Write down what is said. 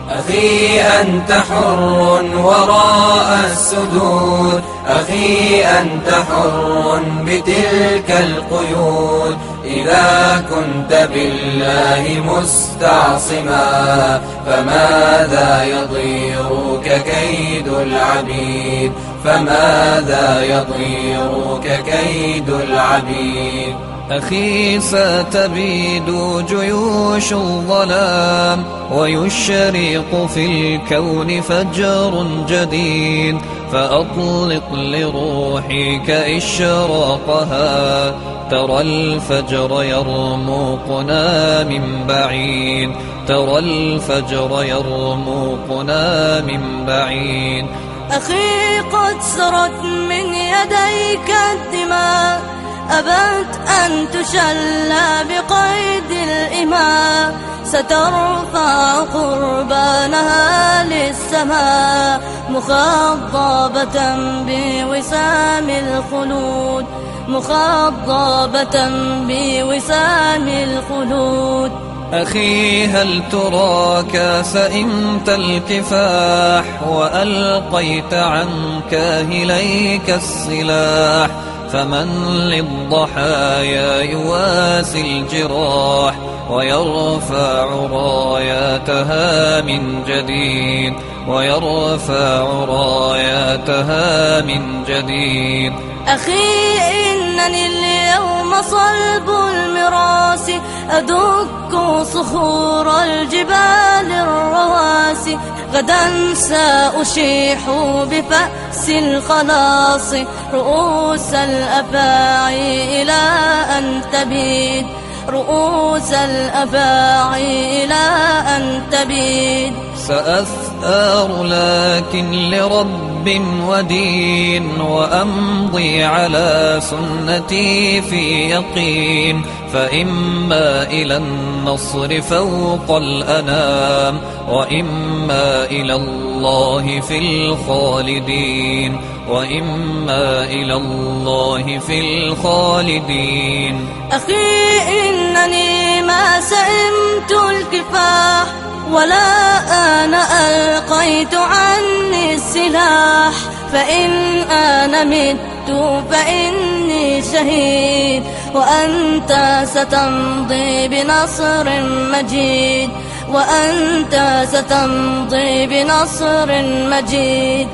أخي أنت حر وراء السدود، أخي أنت حر بتلك القيود. إذا كنت بالله مستعصما فماذا يضيرك كيد العبيد، فماذا يضيرك كيد العبيد. أخي ستبيد جيوش الظلام ويشرق في الكون فجر جديد، فأطلق لروحك إشراقها. ترى الفجر يرموقنا من بعيد، ترى الفجر يرموقنا من بعيد. أخي قد سرت من يديك الدماء، أبت أن تشلى بقيد الإماء. سترفع قربانها للسماء مخضبة بوسام الخلود، مخضبة بوسام الخلود. أخي هل تراك سئمت الكفاح وألقيت عن كاهليك السلاح؟ فمن للضحايا يواسي الجراح ويرفع راياتها من جديد، ويرفع راياتها من جديد. أخي إنني اليوم صلب المراس، أدك صخور الجبال الرواسي. غدا سأشيح بفأس الخلاص رؤوس الأفاعي إلى أن تبيد، رؤوس الأفاعي إلى أن تبيد. سأثار لكن لرب ودين، وأمضي على سنتي في يقين. فإما إلى النصر فوق الأنام، وإما إلى الله في الخالدين، وإما إلى الله في الخالدين. أخي إنني ما سئمت الكفاح، ولا أنا ألقيت عني السلاح. فإن أنا مت فإني شهيد، وأنت ستمضي بنصر مجيد، وأنت ستمضي بنصر مجيد.